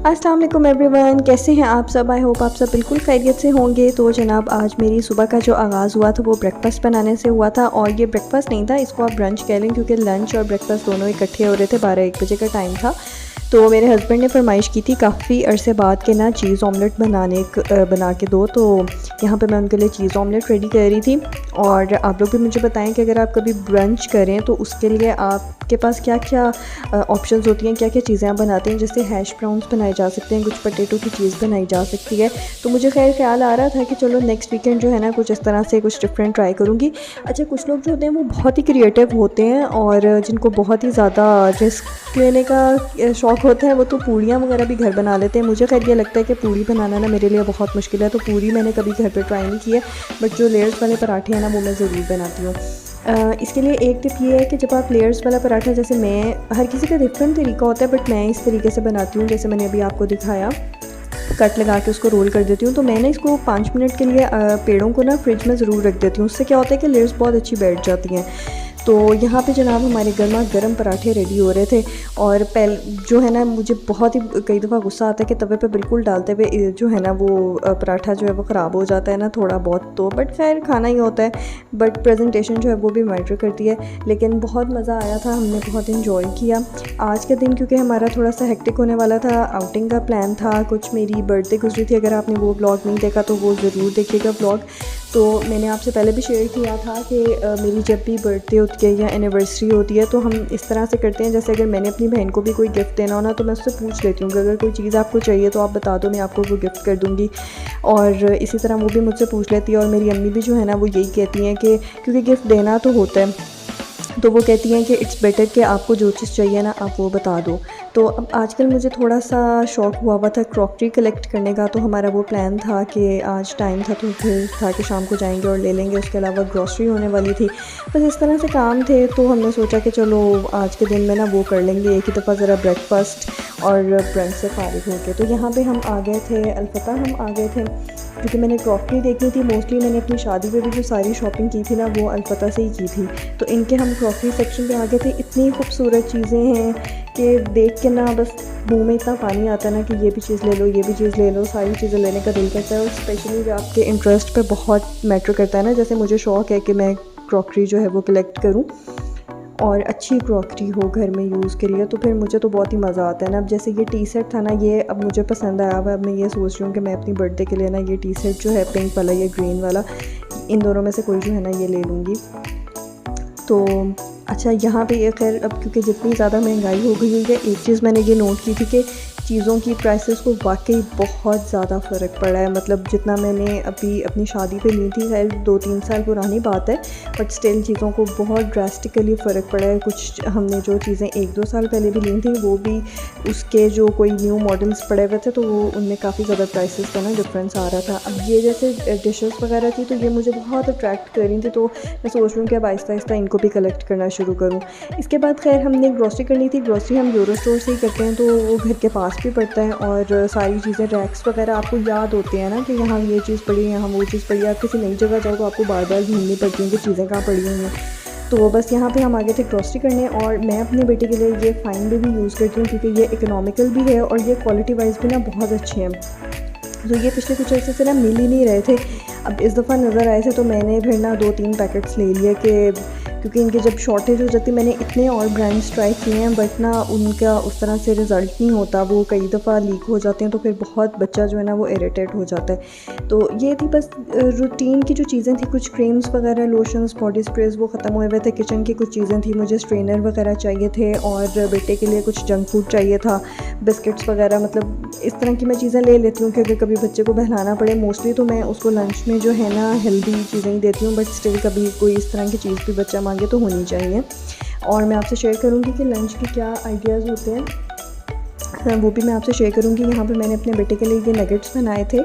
अस्सलाम वालेकुम एवरीवन, कैसे हैं आप सब। आई होप आप सब बिल्कुल खैरियत से होंगे। तो जनाब आज मेरी सुबह का जो आगाज़ हुआ था वो ब्रेकफ़ास्ट बनाने से हुआ था, और ये ब्रेकफ़ास्ट नहीं था, इसको आप ब्रंच कह लें, क्योंकि लंच और ब्रेकफ़ास्ट दोनों इकट्ठे हो रहे थे। 12-1 बजे का टाइम था। तो मेरे हस्बैंड ने फरमाइश की थी काफ़ी अरसे बाद के ना चीज़ ऑमलेट बना के दो। तो यहाँ पे मैं उनके लिए चीज़ ऑमलेट रेडी कर रही थी। और आप लोग भी मुझे बताएं कि अगर आप कभी ब्रंच करें तो उसके लिए आपके पास क्या क्या ऑप्शंस होती हैं, क्या क्या चीज़ें आप बनाते हैं। जैसे हैश ब्राउन्स बनाए जा सकते हैं, कुछ पोटैटो की चीज़ बनाई जा सकती है। तो मुझे ख्याल आ रहा था कि चलो नेक्स्ट वीकेंड जो है ना कुछ इस तरह से कुछ डिफरेंट ट्राई करूँगी। अच्छा, कुछ लोग जो होते हैं वो बहुत ही क्रिएटिव होते हैं और जिनको बहुत ही ज़्यादा रिस्क लेने का शौक़ होता है, वो तो पूड़ियाँ वगैरह भी घर बना लेते हैं। मुझे ये लगता है कि पूड़ी बनाना ना मेरे लिए बहुत मुश्किल है, तो पूड़ी मैंने कभी घर पे ट्राई नहीं की है। बट जो लेयर्स वाले पराठे हैं ना वो मैं ज़रूर बनाती हूँ। इसके लिए एक टिप ये है कि जब आप लेयर्स वाला पराठा, जैसे मैं, हर किसी का डिफरेंट तरीका होता है, बट मैं इस तरीके से बनाती हूँ जैसे मैंने अभी आपको दिखाया। कट लगा के उसको रोल कर देती हूँ। तो मैंने इसको 5 मिनट के लिए पेड़ों को ना फ्रिज में ज़रूर रख देती हूँ। उससे क्या होता है कि लेयर्स बहुत अच्छी बैठ जाती हैं। तो यहाँ पे जनाब हमारे गर्मा गर्म पराठे रेडी हो रहे थे। और जो है ना, मुझे बहुत ही कई दफ़ा गुस्सा आता है कि तवे पे बिल्कुल डालते हुए जो है ना वो पराठा जो है वो ख़राब हो जाता है ना थोड़ा बहुत। तो बट खैर खाना ही होता है, बट प्रेजेंटेशन जो है वो भी मैटर करती है। लेकिन बहुत मज़ा आया था, हमने बहुत इन्जॉय किया आज के दिन, क्योंकि हमारा थोड़ा सा हेक्टिक होने वाला था। आउटिंग का प्लान था, कुछ मेरी बर्थडे गुजरी थी। अगर आपने वो ब्लॉग नहीं देखा तो वो ज़रूर देखिएगा ब्लॉग। तो मैंने आपसे पहले भी शेयर किया था कि मेरी जब भी बर्थडे होती है या एनिवर्सरी होती है तो हम इस तरह से करते हैं, जैसे अगर मैंने अपनी बहन को भी कोई गिफ्ट देना हो ना तो मैं उससे पूछ लेती हूँ कि अगर कोई चीज़ आपको चाहिए तो आप बता दो, मैं आपको वो गिफ्ट कर दूँगी। और इसी तरह वो भी मुझसे पूछ लेती है। और मेरी अम्मी भी जो है ना वो यही कहती हैं कि क्योंकि गिफ्ट देना तो होता है, तो वो कहती हैं कि इट्स बेटर कि आपको जो चीज़ चाहिए ना आप वो बता दो। तो अब आजकल मुझे थोड़ा सा शौक़ हुआ था क्रॉकरी कलेक्ट करने का। तो हमारा वो प्लान था कि आज टाइम था तो फिर था कि शाम को जाएंगे और ले लेंगे। उसके अलावा ग्रॉसरी होने वाली थी, बस इस तरह से काम थे। तो हमने सोचा कि चलो आज के दिन में ना वो कर लेंगे एक ही दफ़ा ज़रा ब्रेकफास्ट और ब्रंच से फारिग हो के। तो यहाँ पे हम आ गए थे अलफता, हम आ गए थे क्योंकि मैंने क्रॉकरी देखनी थी। मोस्टली मैंने अपनी शादी पे भी जो सारी शॉपिंग की थी ना वो अलफता से ही की थी। तो इनके हम क्रॉकरी सेक्शन पे आ गए थे। इतनी खूबसूरत चीज़ें हैं कि देख के ना बस मुंह में इतना पानी आता है ना कि ये भी चीज़ ले लो, ये भी चीज़ ले लो, सारी चीज़ें लेने का दिल करता है। और स्पेशली आपके इंटरेस्ट पे बहुत मैटर करता है ना। जैसे मुझे शौक़ है कि मैं क्रॉकरी जो है वो कलेक्ट करूँ और अच्छी क्रॉकरी हो घर में यूज़ के लिए, तो फिर मुझे तो बहुत ही मज़ा आता है ना। अब जैसे ये टी शर्ट था ना, ये अब मुझे पसंद आया हुआ। अब मैं ये सोच रही हूँ कि मैं अपनी बर्थडे के लिए ना ये टी शर्ट जो है पिंक वाला या ग्रीन वाला, इन दोनों में से कोई जो है ना ये ले लूँगी। तो अच्छा, यहाँ पे ये खैर अब क्योंकि जितनी ज़्यादा महंगाई हो गई हुई है, एक चीज़ मैंने ये नोट की थी कि चीज़ों की प्राइसेस को वाकई बहुत ज़्यादा फ़र्क पड़ा है। मतलब जितना मैंने अभी अपनी शादी पे ली थी, खैर 2-3 साल पुरानी बात है, बट स्टिल चीज़ों को बहुत ड्रास्टिकली फ़र्क पड़ा है। कुछ हमने जो चीज़ें 1-2 साल पहले भी ली थी वो भी उसके जो कोई न्यू मॉडल्स पड़े हुए थे तो वो उनमें काफ़ी ज़्यादा प्राइसेस का ना डिफरेंस आ रहा था। अब ये जैसे डिशेस वगैरह थी तो ये मुझे बहुत अट्रैक्ट कर रही थी, तो मैं सोच रही हूँ कि अब आहिस्ता आहिस्ता इनको भी कलेक्ट करना शुरू करूँ। इसके बाद खैर हमने ग्रॉसरी करनी थी। ग्रॉसरी हम यूरो स्टोर से ही करते हैं, तो वो घर के पास भी पड़ता है। और सारी चीज़ें रैक्स वगैरह आपको याद होते हैं ना कि यहाँ ये चीज़ पड़ी है, यहाँ वो चीज़ पड़ी है। आप किसी नई जगह जाओ तो आपको बार बार ढूंढनी पड़ती है कि चीज़ें कहाँ पड़ी हुई हैं। तो बस यहाँ पे हम आगे थे ग्रॉसरी करने। और मैं अपने बेटे के लिए ये फाइन भी यूज़ करती हूँ क्योंकि ये इकोनॉमिकल भी है और ये क्वालिटी वाइज भी ना बहुत अच्छे हैं। तो ये पिछले कुछ अर्से से ना मिल ही नहीं रहे थे। अब इस दफ़ा नज़र आए थे तो मैंने फिर ना 2-3 पैकेट्स ले लिए कि क्योंकि इनकी जब शॉर्टेज हो जाती, मैंने इतने और ब्रांड्स ट्राई किए हैं बट ना उनका उस तरह से रिज़ल्ट नहीं होता। वो कई दफ़ा लीक हो जाते हैं तो फिर बहुत बच्चा जो है ना वो इरिटेट हो जाता है। तो ये थी बस रूटीन की जो चीज़ें थी, कुछ क्रीम्स वगैरह, लोशंस, बॉडी स्प्रेज वो ख़त्म हुए थे। किचन की कुछ चीज़ें थी, मुझे स्ट्रेनर वगैरह चाहिए थे और बेटे के लिए कुछ जंक फूड चाहिए था, बिस्किट्स वगैरह। मतलब इस तरह की मैं चीज़ें ले लेती हूँ क्योंकि कभी बच्चे को बहलाना पड़े। मोस्टली तो मैं उसको लंच में जो है ना हेल्दी चीज़ें ही देती हूँ, बट स्टिल कभी कोई इस तरह की चीज़ भी बच्चा मांगे तो होनी चाहिए। और मैं आपसे शेयर करूँगी कि लंच के क्या आइडियाज़ होते हैं, वो भी मैं आपसे शेयर करूँगी। यहाँ पे मैंने अपने बेटे के लिए ये नगेट्स बनाए थे।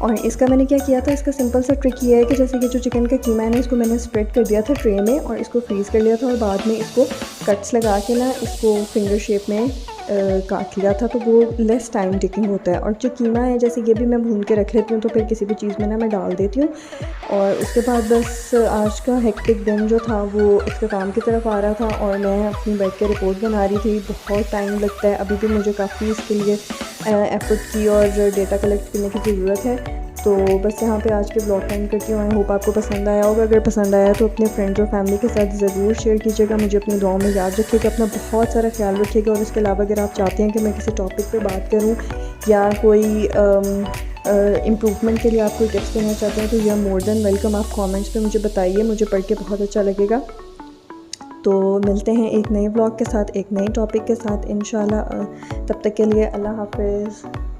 और इसका मैंने क्या किया था, इसका सिंपल सा ट्रिक ये है कि जैसे कि जो चिकन का कीमा है ना, इसको मैंने स्प्रेड कर दिया था ट्रे में और इसको फ्रीज़ कर लिया था। और बाद में इसको कट्स लगा के ना इसको फिंगर शेप में काट लिया था, तो वो लेस टाइम टेकिंग होता है। और जो कीमा है जैसे ये भी मैं भून के रख लेती हूँ, तो फिर किसी भी चीज़ में ना मैं डाल देती हूँ। और उसके बाद बस आज का हेक्टिक दिन जो था वो इख्तिताम की तरफ आ रहा था और मैं अपनी बैठ के रिपोर्ट बना रही थी। बहुत टाइम लगता है, अभी भी मुझे काफ़ी इसके लिए एफर्ट की और डेटा कलेक्ट करने की ज़रूरत है। तो बस यहाँ पे आज के ब्लॉग का एंड करती हूँ। आई होप आपको पसंद आया होगा। अगर पसंद आया तो अपने फ्रेंड्स और फैमिली के साथ ज़रूर शेयर कीजिएगा। मुझे अपनी दुआओं में याद रखिएगा, अपना बहुत सारा ख्याल रखिएगा। और इसके अलावा अगर आप चाहते हैं कि मैं किसी टॉपिक पे बात करूँ या कोई इम्प्रूवमेंट के लिए आप कोई टिप्स देना चाहते हैं तो you are more than welcome. आप कमेंट्स पे मुझे बताइए, मुझे पढ़ के बहुत अच्छा लगेगा। तो मिलते हैं एक नए ब्लॉग के साथ, एक नए टॉपिक के साथ इंशाल्लाह। तब तक के लिए अल्लाह हाफ़िज़।